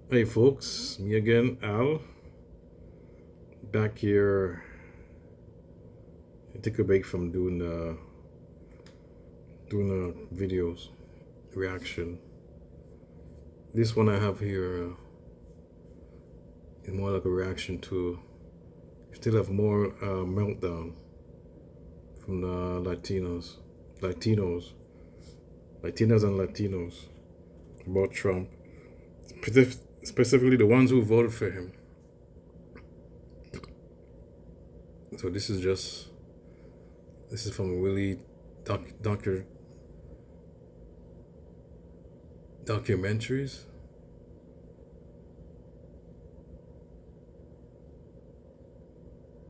Hey folks, me again, Al, back here. I took a break from doing videos reaction. This one I have here is more like a reaction to still have more meltdown from the Latinos, Latinas and Latinos about Trump, specifically the ones who voted for him. So this is from Willie Doctor documentaries.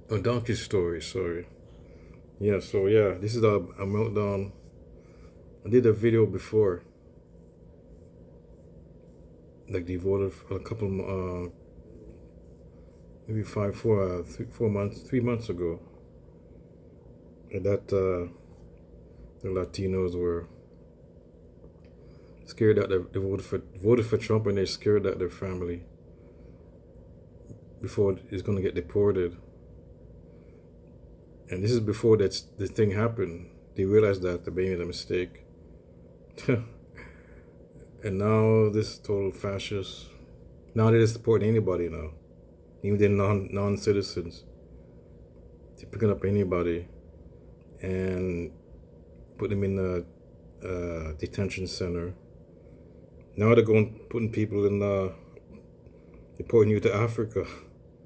Oh, donkey story. Sorry. Yeah. So yeah, this is a meltdown. I did a video before, like they voted for a couple, maybe 4 months, 3 months ago, and that the Latinos were scared that they voted for Trump, and they're scared that their family before is going to get deported. And this is before the thing happened. They realized that they made a mistake. And now this total fascist. Now they're supporting anybody now, even the non-citizens. They're picking up anybody and put them in a detention center. Now they're putting people in deporting you to Africa,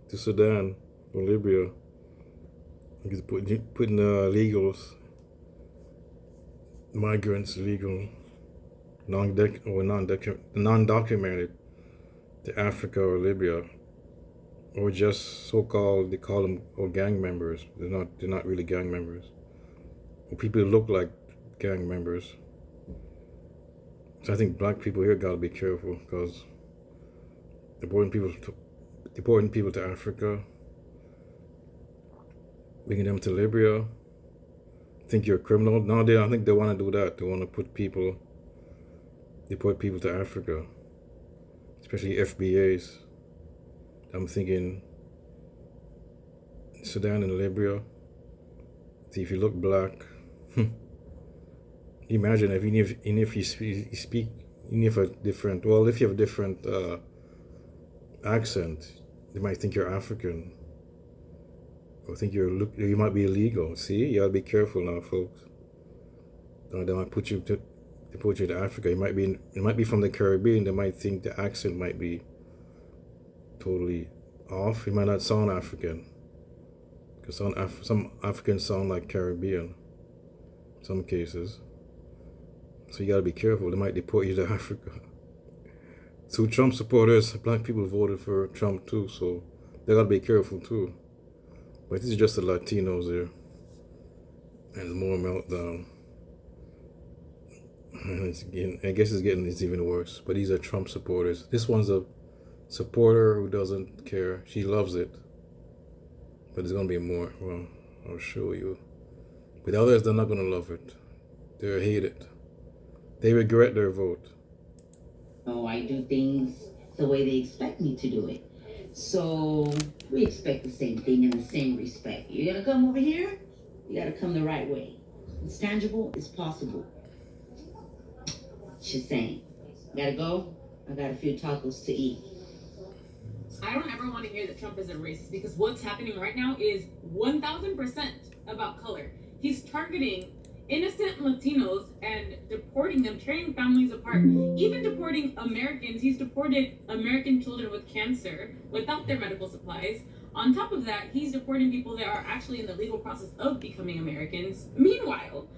to Sudan or Libya. Putting illegals, migrants, illegal, non-documented to Africa or Libya, or just so-called, they call them, or gang members. They're not really gang members. Or people who look like gang members. So I think black people here gotta be careful, because deporting people to Africa, bringing them to Libya, think you're a criminal. No, I think they want to do that. They want to deport people to Africa, especially FBAs. I'm thinking Sudan and Libya. See, if you look black, imagine even if you speak, even if if you have a different accent, they might think you're African, or think you might be illegal. See, you gotta be careful now, folks. They might deport you to Africa. You might be from the Caribbean. They might think the accent might be totally off. You might not sound African, because some Africans sound like Caribbean. In some cases, so you gotta be careful. They might deport you to Africa. So Trump supporters, black people voted for Trump too, so they gotta be careful too. But this is just the Latinos there, and it's more meltdown. And I guess it's even worse. But these are Trump supporters. This one's a supporter who doesn't care. She loves it. But there's gonna be more. Well, I'll show you. But the others, they're not gonna love it. They'll hate it. They regret their vote. Oh, I do things the way they expect me to do it. So we expect the same thing in the same respect. You're gonna come over here, you gotta come the right way. It's tangible, it's possible. Just saying. Gotta go. I got a few tacos to eat. I don't ever want to hear that Trump is a racist, because what's happening right now is 1000% about color. He's targeting innocent Latinos and deporting them, tearing families apart, even deporting Americans. He's deported American children with cancer without their medical supplies. On top of that, he's deporting people that are actually in the legal process of becoming Americans. Meanwhile,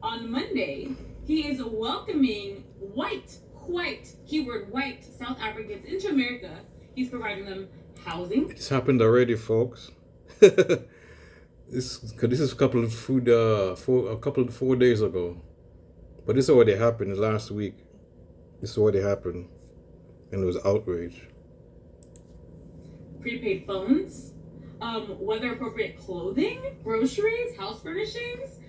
on Monday, he is welcoming white, keyword white, South Africans into America. He's providing them housing. It's happened already, folks. This is a couple of 4 days ago, but this already happened last week. This already happened, and it was outrage. Prepaid phones, weather appropriate clothing, groceries, house furnishings,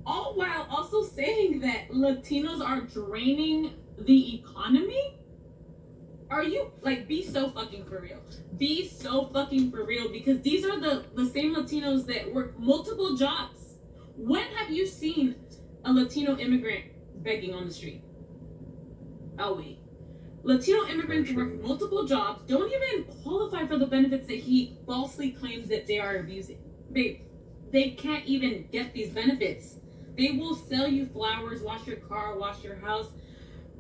all while also saying that Latinos are draining the economy. Are you like, be so fucking for real? Be so fucking for real, because these are the same Latinos that work multiple jobs. When have you seen a Latino immigrant begging on the street? Oh wait. Latino immigrants work multiple jobs, don't even qualify for the benefits that he falsely claims that they are abusing. They can't even get these benefits. They will sell you flowers, wash your car, wash your house,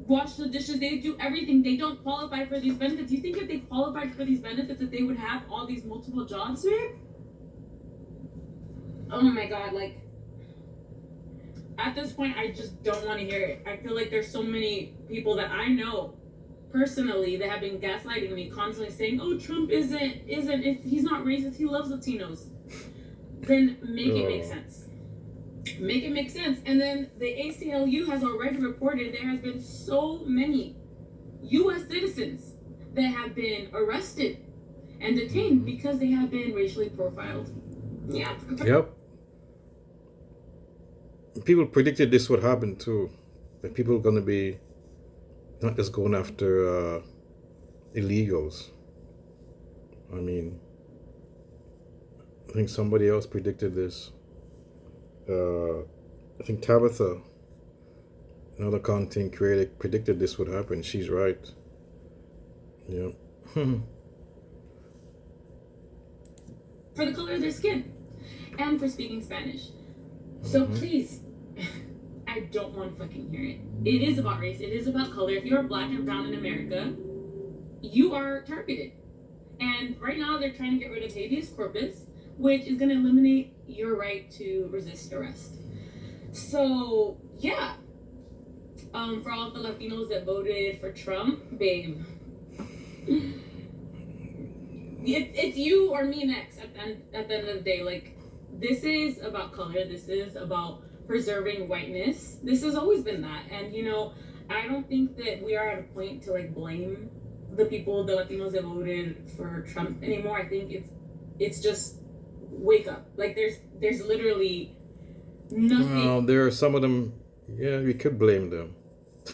wash the dishes. They do everything. They don't qualify for these benefits. You think if they qualified for these benefits that they would have all these multiple jobs here? Oh my god, like, at this point I just don't want to hear it. I feel like there's so many people that I know personally that have been gaslighting me, constantly saying, oh, Trump he's not racist, he loves Latinos. Then make it make sense. Make it make sense. And then the ACLU has already reported there has been so many U.S. citizens that have been arrested and detained because they have been racially profiled. Yeah. Yep. People predicted this would happen too. That people are going to be not just going after illegals. I mean, I think somebody else predicted this. I think Tabitha, another content creator, predicted this would happen. She's right. Yeah. For the color of their skin and for speaking Spanish. So please, I don't want to fucking hear it. It is about race. It is about color. If you're black and brown in America, you are targeted. And right now they're trying to get rid of habeas corpus, which is going to eliminate your right to resist arrest. So, yeah. For all the Latinos that voted for Trump, babe, it's you or me next at the end of the day. Like, this is about color. This is about preserving whiteness. This has always been that. And, you know, I don't think that we are at a point to, like, blame the people, the Latinos that voted for Trump anymore. I think it's just wake up. Like, there's literally nothing. Well, there are some of them, yeah, we could blame them.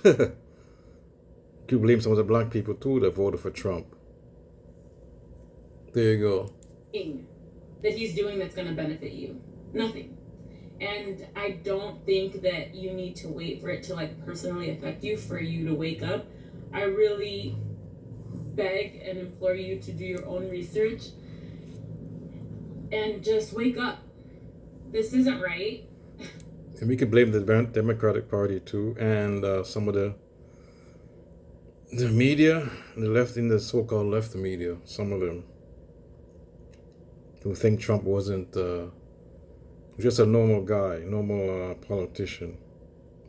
Could blame some of the black people too that voted for Trump. There you go. That he's doing that's going to benefit you. Nothing. And I don't think that you need to wait for it to, like, personally affect you for you to wake up. I really beg and implore you to do your own research and just wake up. This isn't right. And we could blame the Democratic Party too, and some of the media, the left, in the so-called left media, some of them who think Trump wasn't just a normal guy, normal politician.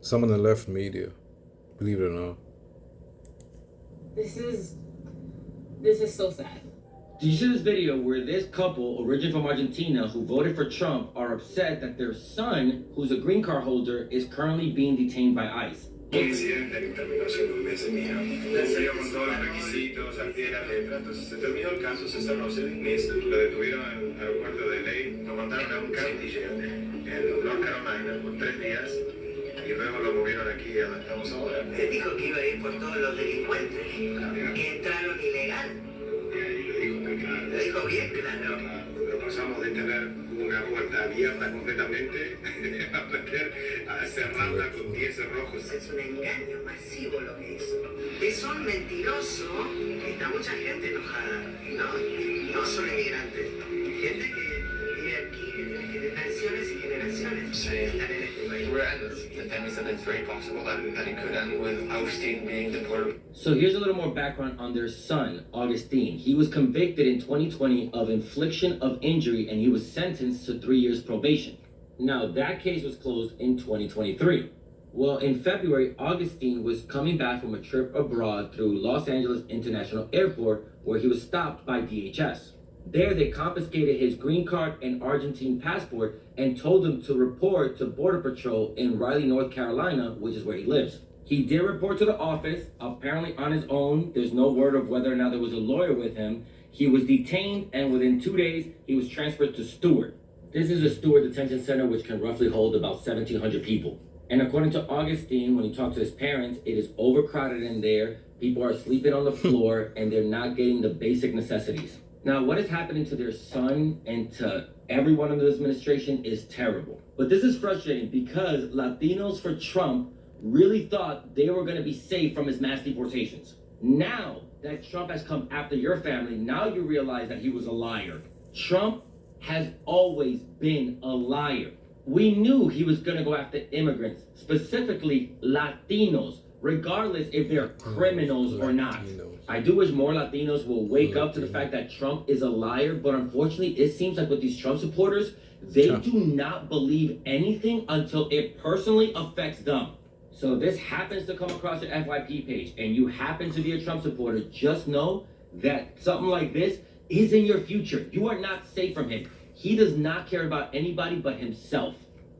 Some of the left media, believe it or not. This is so sad. Did you see this video where this couple, originally from Argentina, who voted for Trump, are upset that their son, who's a green card holder, is currently being detained by ICE? Incidente que terminó siendo un misdemeanor. Cumplió con todos los requisitos al pie de la letra. Entonces se terminó el caso, se cerró hace un mes. Lo detuvieron en el aeropuerto de Ley, lo mandaron a un county jail en North Carolina por 3 días y luego lo movieron aquí a donde estamos ahora. Le dijo que iba a ir por todos los delincuentes que entraron ilegal. Y ahí lo dijo muy claro. Lo dijo bien claro. Lo pasamos de tener una puerta abierta completamente a cerrarla con 10 cerrojos. Es un engaño masivo lo que hizo. Es un mentiroso. Está mucha gente enojada, ¿no? No solo inmigrantes. Gente que vive aquí desde generaciones y generaciones. Sí. Están en este país. The family said that it's very possible that it could end with Agustin being deported. So here's a little more background on their son, Augustine. He was convicted in 2020 of infliction of injury, and he was sentenced to 3 years probation. Now, that case was closed in 2023. Well, in February, Augustine was coming back from a trip abroad through Los Angeles International Airport, where he was stopped by DHS. There, they confiscated his green card and Argentine passport and told him to report to Border Patrol in Raleigh, North Carolina, which is where he lives. He did report to the office, apparently on his own. There's no word of whether or not there was a lawyer with him. He was detained, and within 2 days, he was transferred to Stewart. This is a Stewart detention center, which can roughly hold about 1,700 people. And according to Augustine, when he talked to his parents, it is overcrowded in there. People are sleeping on the floor and they're not getting the basic necessities. Now, what is happening to their son and to everyone in this administration is terrible. But this is frustrating because Latinos for Trump really thought they were going to be safe from his mass deportations. Now that Trump has come after your family, now you realize that he was a liar. Trump has always been a liar. We knew he was going to go after immigrants, specifically Latinos, regardless if they're criminals or not. I do wish more Latinos will wake up to the fact that Trump is a liar, but unfortunately, it seems like with these Trump supporters, they do not believe anything until it personally affects them. So if this happens to come across your FYP page and you happen to be a Trump supporter, just know that something like this is in your future. You are not safe from him. He does not care about anybody but himself.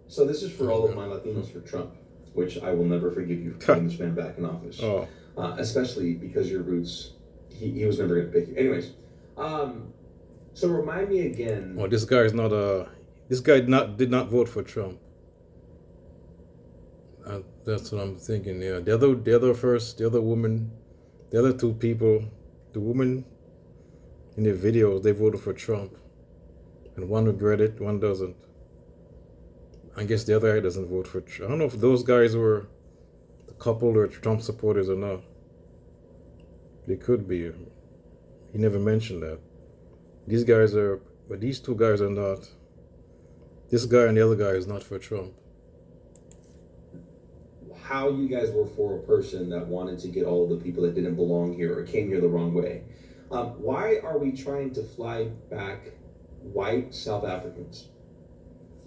So this is for all of my Latinos for Trump, which I will never forgive you for putting this man back in office. Especially because your roots, he was never going to pick you. Anyways, so remind me again. Oh, this guy is not this guy did not vote for Trump. That's what I'm thinking. Yeah, the other woman, the other two people, the woman in the videos, they voted for Trump, and one regret it, one doesn't. I guess the other guy doesn't vote for Trump. I don't know if those guys were the couple or Trump supporters or not. They could be. He never mentioned that. These guys are, but these two guys are not. This guy and the other guy is not for Trump. How you guys were for a person that wanted to get all of the people that didn't belong here or came here the wrong way. Why are we trying to fly back white South Africans?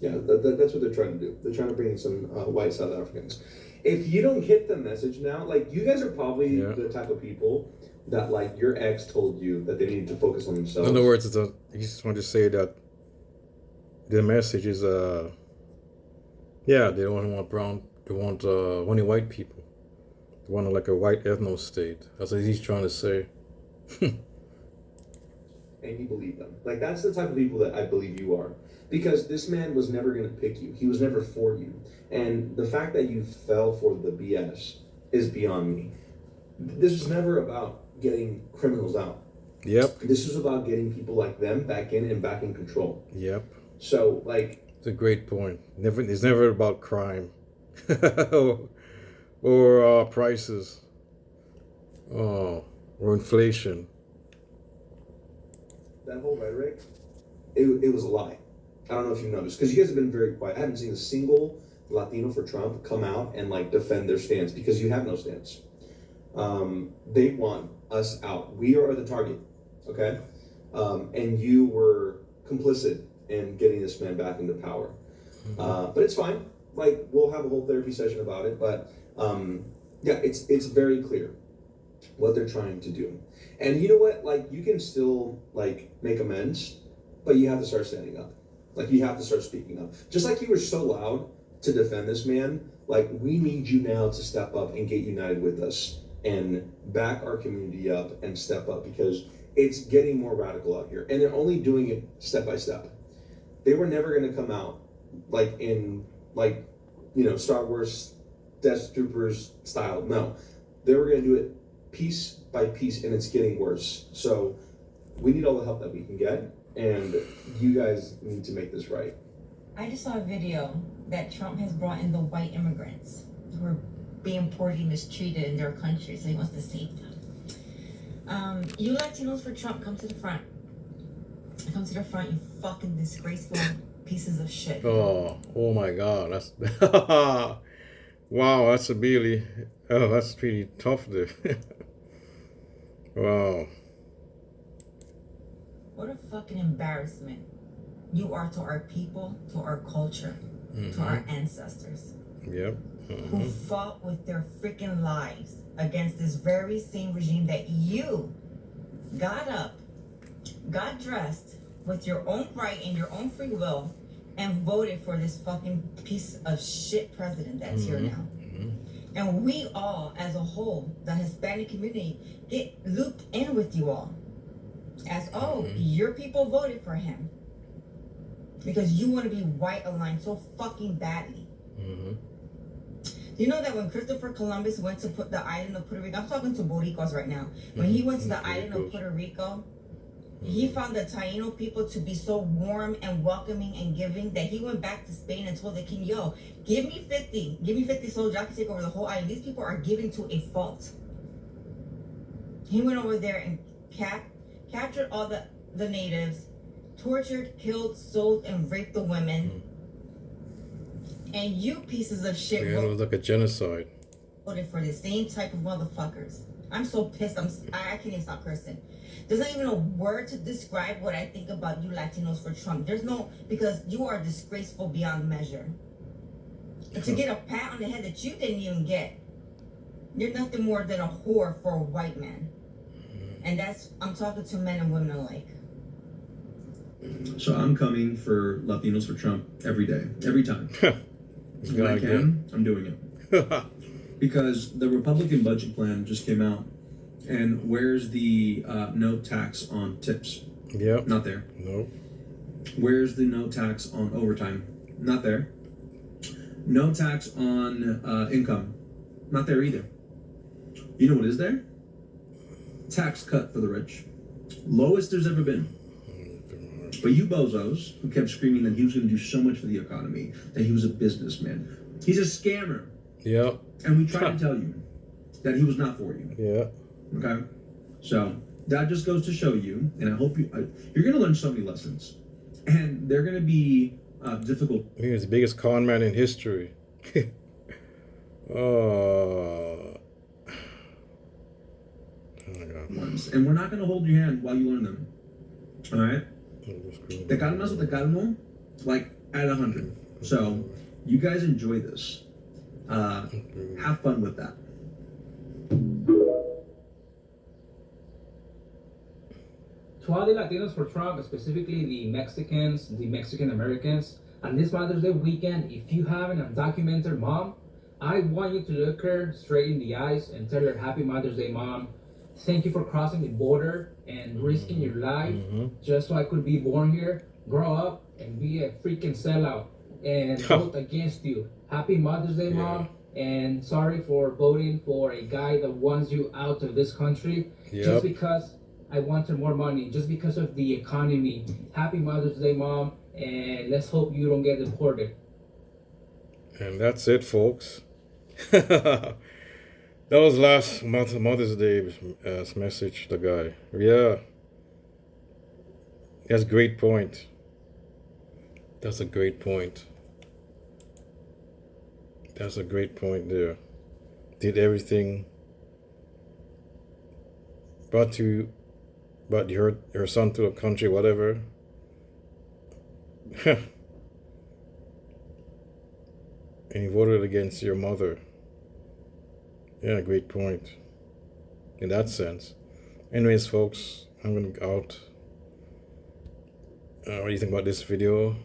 Yeah, that's what they're trying to do. They're trying to bring in some white South Africans. If you don't get the message now, like you guys are probably the type of people that like your ex told you that they needed to focus on themselves. In other words, he just wanted to say that the message is, they don't want brown, they want only white people. They want like a white ethno state. That's what he's trying to say. And you believe them. Like that's the type of people that I believe you are. Because this man was never going to pick you. He was never for you. And the fact that you fell for the BS is beyond me. This was never about getting criminals out. Yep. This was about getting people like them back in and back in control. Yep. So, like... It's a great point. It's never about crime. or prices. Or inflation. That whole rhetoric, it was a lie. I don't know if you noticed, because you guys have been very quiet. I haven't seen a single Latino for Trump come out and like defend their stance, because you have no stance. They want us out. We are the target, okay? And you were complicit in getting this man back into power. But it's fine. Like, we'll have a whole therapy session about it, but it's very clear what they're trying to do. And you know what? Like, you can still like make amends, but you have to start standing up. Like, you have to start speaking up. Just like you were so loud to defend this man, like, we need you now to step up and get united with us and back our community up and step up, because it's getting more radical out here. And they're only doing it step by step. They were never going to come out like in, like, you know, Star Wars Death Troopers style. No. They were going to do it piece by piece, and it's getting worse. So we need all the help that we can get. And you guys need to make this right. I just saw a video that Trump has brought in the white immigrants who are being poorly mistreated in their country, so he wants to save them. You Latinos for Trump, come to the front. Come to the front, you fucking disgraceful pieces of shit. Oh my God, that's wow, that's that's pretty tough there. Wow. What a fucking embarrassment you are to our people, to our culture, to our ancestors. Yep. Who fought with their freaking lives against this very same regime that you got up, got dressed with your own right and your own free will, and voted for this fucking piece of shit president that's here now. And we all, as a whole, the Hispanic community, get looped in with you all. As, your people voted for him because you want to be white aligned so fucking badly. You know that when Christopher Columbus went to put the island of Puerto Rico, I'm talking to Boricos right now. When he went to the island of Puerto Rico, he found the Taino people to be so warm and welcoming and giving that he went back to Spain and told the king, yo, give me 50 soldiers, I can take over the whole island. These people are giving to a fault. He went over there and captured all the natives, tortured, killed, sold, and raped the women. And you pieces of shit Yeah, it was like a genocide. voted for the same type of motherfuckers. I'm so pissed. I can't even stop cursing. There's not even a word to describe what I think about you Latinos for Trump. There's no, because you are disgraceful beyond measure. And to get a pat on the head that you didn't even get, you're nothing more than a whore for a white man. And that's, I'm talking to men and women alike. So I'm coming for Latinos for Trump every day, every time. When I can, I'm doing it. Because the Republican budget plan just came out. And where's the no tax on tips? Yep. Not there. No. Where's the no tax on overtime? Not there. No tax on income. Not there either. You know what is there? Tax cut for the rich. Lowest there's ever been. But you bozos who kept screaming that he was going to do so much for the economy, that he was a businessman. He's a scammer. Yep. And we tried to tell you that he was not for you. Yeah. Okay? So that just goes to show you, and I hope you're going to learn so many lessons. And they're going to be difficult. He was the biggest con man in history. Oh. Oh my God. Ones. And we're not going to hold your hand while you learn them. All right? Te calmas o te calmo, like at 100. So you guys enjoy this. Have fun with that. To all the Latinos for Trump, specifically the Mexicans, the Mexican Americans, and this Mother's Day weekend, if you have an undocumented mom, I want you to look her straight in the eyes and tell her Happy Mother's Day, Mom. Thank you for crossing the border and risking your life just so I could be born here, grow up, and be a freaking sellout and vote against you. Happy Mother's Day, Mom. And sorry for voting for a guy that wants you out of this country just because I wanted more money, just because of the economy. Happy Mother's Day, Mom, and let's hope you don't get deported. And that's it, folks. That was last Mother's Day message, the guy. Yeah. That's a great point. That's a great point. That's a great point there. Did everything. Brought her son to a country, whatever. And you voted against your mother. Yeah, great point. In that sense. Anyways, folks, I'm gonna go out. What do you think about this video?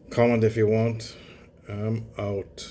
Comment if you want. I'm out.